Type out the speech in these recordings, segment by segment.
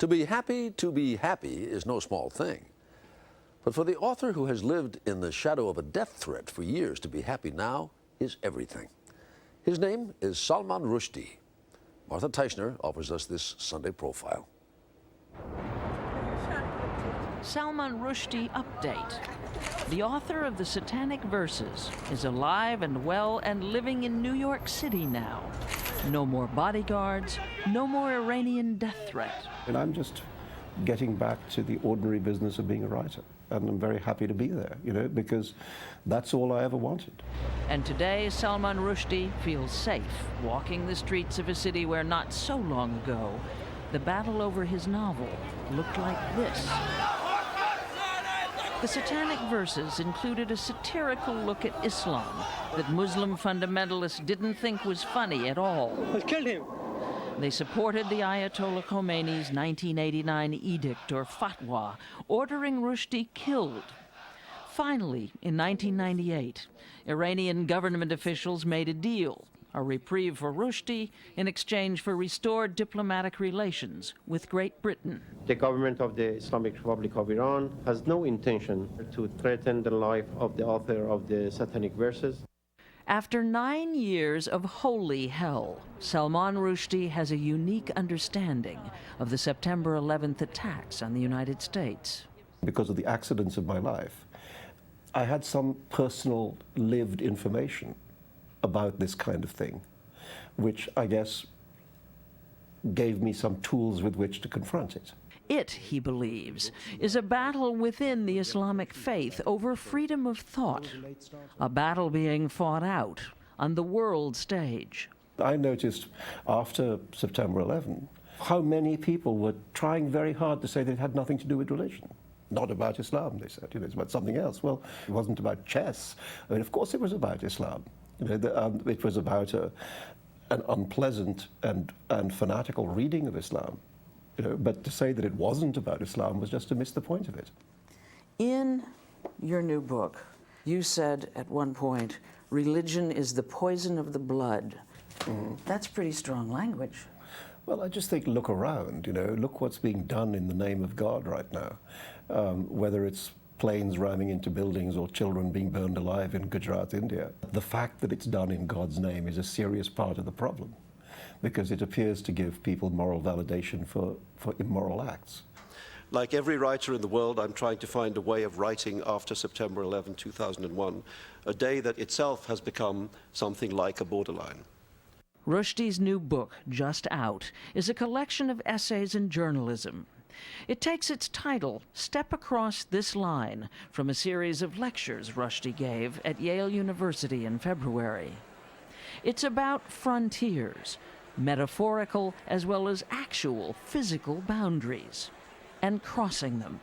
To be happy is no small thing. But for the author who has lived in the shadow of a death threat for years, to be happy now is everything. His name is Salman Rushdie. Martha Teichner offers us this Sunday profile. Salman Rushdie update. The author of the Satanic Verses is alive and well and living in New York City now. No more bodyguards, no more Iranian death threat. And I'm just getting back to the ordinary business of being a writer. And I'm very happy to be there, because that's all I ever wanted. And today, Salman Rushdie feels safe walking the streets of a city where not so long ago, the battle over his novel looked like this. The Satanic Verses included a satirical look at Islam that Muslim fundamentalists didn't think was funny at all. Killed him. They supported the Ayatollah Khomeini's 1989 edict, or fatwa, ordering Rushdie killed. Finally, in 1998, Iranian government officials made a deal, a reprieve for Rushdie in exchange for restored diplomatic relations with Great Britain. The government of the Islamic Republic of Iran has no intention to threaten the life of the author of the Satanic Verses. After 9 years of holy hell, Salman Rushdie has a unique understanding of the September 11th attacks on the United States. Because of the accidents of my life, I had some personal lived information about this kind of thing, which I guess gave me some tools with which to confront it. It, he believes, is a battle within the Islamic faith over freedom of thought, a battle being fought out on the world stage. I noticed after September 11 how many people were trying very hard to say that it had nothing to do with religion. Not about Islam, they said. It's about something else. Well, it wasn't about chess. I mean, of course it was about Islam. It was about an unpleasant and fanatical reading of Islam. But to say that it wasn't about Islam was just to miss the point of it. In your new book, you said at one point, religion is the poison of the blood. Mm-hmm. That's pretty strong language. Well, I just think look around, look what's being done in the name of God right now. Whether it's planes ramming into buildings or children being burned alive in Gujarat, India. The fact that it's done in God's name is a serious part of the problem, because it appears to give people moral validation for immoral acts. Like every writer in the world, I'm trying to find a way of writing after September 11, 2001, a day that itself has become something like a borderline. Rushdie's new book, just out, is a collection of essays and journalism. It takes its title, Step Across This Line, from a series of lectures Rushdie gave at Yale University in February. It's about frontiers, metaphorical as well as actual physical boundaries, and crossing them,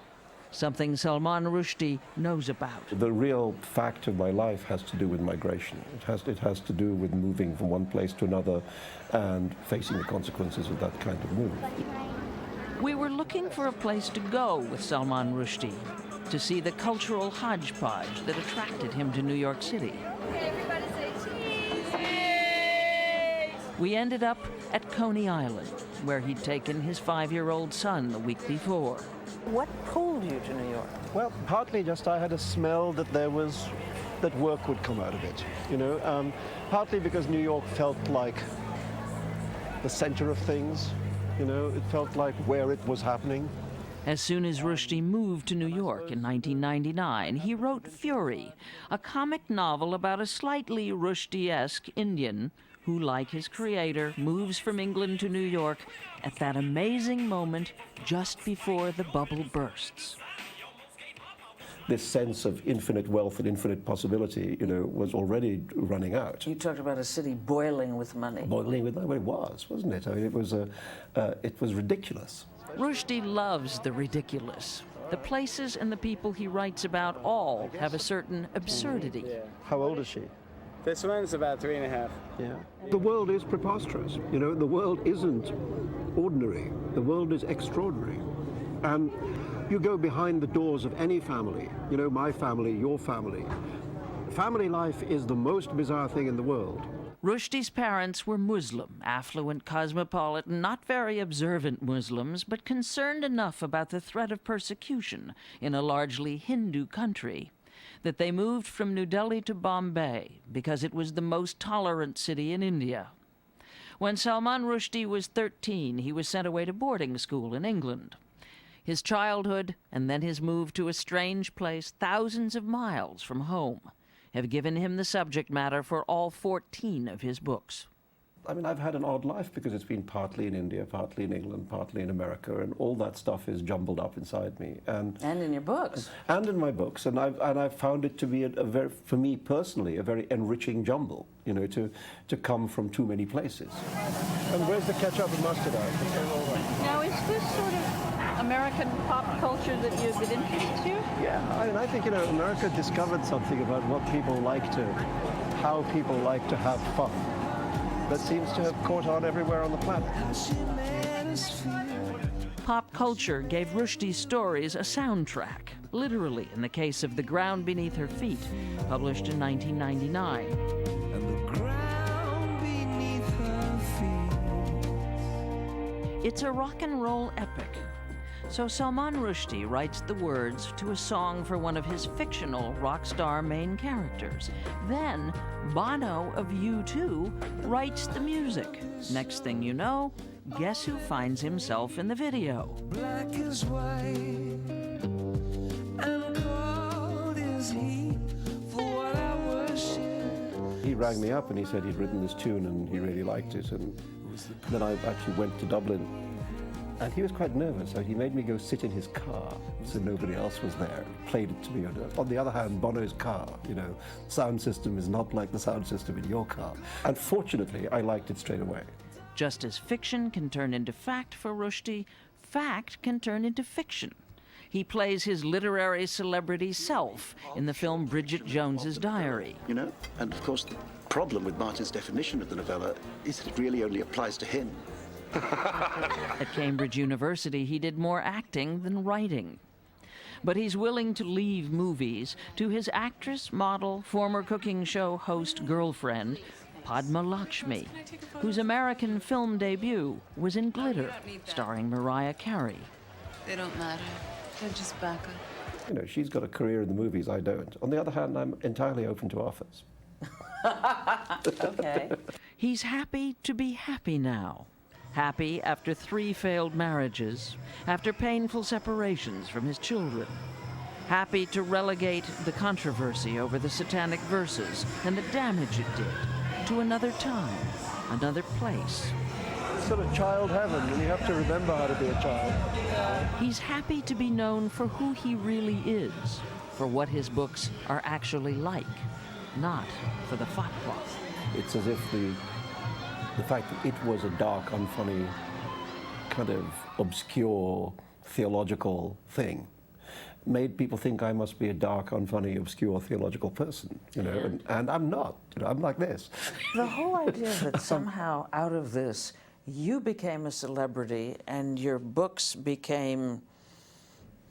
something Salman Rushdie knows about. The real fact of my life has to do with migration. It has to do with moving from one place to another and facing the consequences of that kind of move. We were looking for a place to go with Salman Rushdie, to see the cultural hodgepodge that attracted him to New York City. Everybody say cheese! Cheese! We ended up at Coney Island, where he'd taken his 5-year-old son the week before. What pulled you to New York? Well, partly just I had a smell that that work would come out of it, partly because New York felt like the center of things. It felt like where it was happening. As soon as Rushdie moved to New York in 1999, he wrote Fury, a comic novel about a slightly Rushdie-esque Indian who, like his creator, moves from England to New York at that amazing moment just before the bubble bursts. This sense of infinite wealth and infinite possibility, was already running out. You talked about a city boiling with money. Boiling with money, well, it was, wasn't it? I mean, it was ridiculous. Rushdie loves the ridiculous. The places and the people he writes about all have a certain absurdity. How old is she? This one's about 3.5. Yeah. The world is preposterous. The world isn't ordinary. The world is extraordinary. And you go behind the doors of any family, my family, your family. Family life is the most bizarre thing in the world. Rushdie's parents were Muslim, affluent, cosmopolitan, not very observant Muslims, but concerned enough about the threat of persecution in a largely Hindu country that they moved from New Delhi to Bombay because it was the most tolerant city in India. When Salman Rushdie was 13, he was sent away to boarding school in England. His childhood and then his move to a strange place thousands of miles from home have given him the subject matter for all 14 of his books. I mean, I've had an odd life because it's been partly in India, partly in England, partly in America, and all that stuff is jumbled up inside me. And in your books. And in my books. And I've found it to be a very, for me personally, a very enriching jumble, you know, to come from too many places. And where's the ketchup and mustard at? Now, is this sort of American pop culture that you've been interested to? Yeah, I mean, I think, you know, America discovered something about what people like to, how people like to have fun. That seems to have caught on everywhere on the planet. Pop culture gave Rushdie's stories a soundtrack, literally in the case of The Ground Beneath Her Feet, published in 1999. It's a rock and roll epic. So Salman Rushdie writes the words to a song for one of his fictional rock star main characters. Then Bono of U2 writes the music. Next thing you know, guess who finds himself in the video? Black is white, and cold is he, for what I worship. He rang me up and he said he'd written this tune and he really liked it. And then I actually went to Dublin. And he was quite nervous, so he made me go sit in his car, so nobody else was there. He played it to me. On the other hand, Bono's car, you know, sound system is not like the sound system in your car. And fortunately, I liked it straight away. Just as fiction can turn into fact for Rushdie, fact can turn into fiction. He plays his literary celebrity self in the film Bridget Jones's Diary. You know, and of course, the problem with Martin's definition of the novella is that it really only applies to him. At Cambridge University, he did more acting than writing. But he's willing to leave movies to his actress, model, former cooking show host girlfriend, Padma Lakshmi, whose American film debut was in Glitter, starring Mariah Carey. They don't matter. They're just backup. You know, she's got a career in the movies, I don't. On the other hand, I'm entirely open to offers. Okay. He's happy to be happy now. Happy after 3 failed marriages, after painful separations from his children. Happy to relegate the controversy over the Satanic Verses and the damage it did to another time, another place. It's sort of child heaven, and you have to remember how to be a child. He's happy to be known for who he really is, for what his books are actually like, not for the fatwa. It's as if the fact that it was a dark, unfunny, kind of obscure theological thing made people think I must be a dark, unfunny, obscure theological person, you know, and I'm not. You know, I'm like this. The whole idea that somehow out of this you became a celebrity and your books became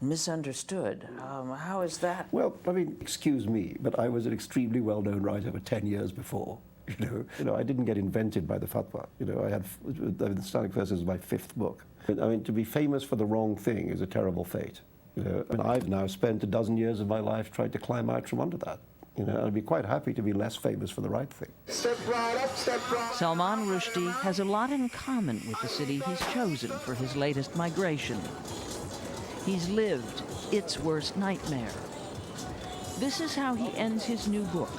misunderstood. How is that? Well, I mean, excuse me, but I was an extremely well-known writer for 10 years before. You know, I didn't get invented by the fatwa. You know, the Satanic Verses is my 5th book. I mean, to be famous for the wrong thing is a terrible fate. You know, and I've now spent a dozen years of my life trying to climb out from under that. You know, I'd be quite happy to be less famous for the right thing. Step right up, step right. Salman Rushdie has a lot in common with the city he's chosen for his latest migration. He's lived its worst nightmare. This is how he ends his new book.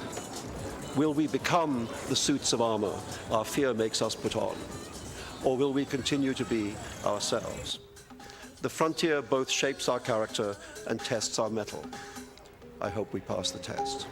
Will we become the suits of armor our fear makes us put on? Or will we continue to be ourselves? The frontier both shapes our character and tests our mettle. I hope we pass the test.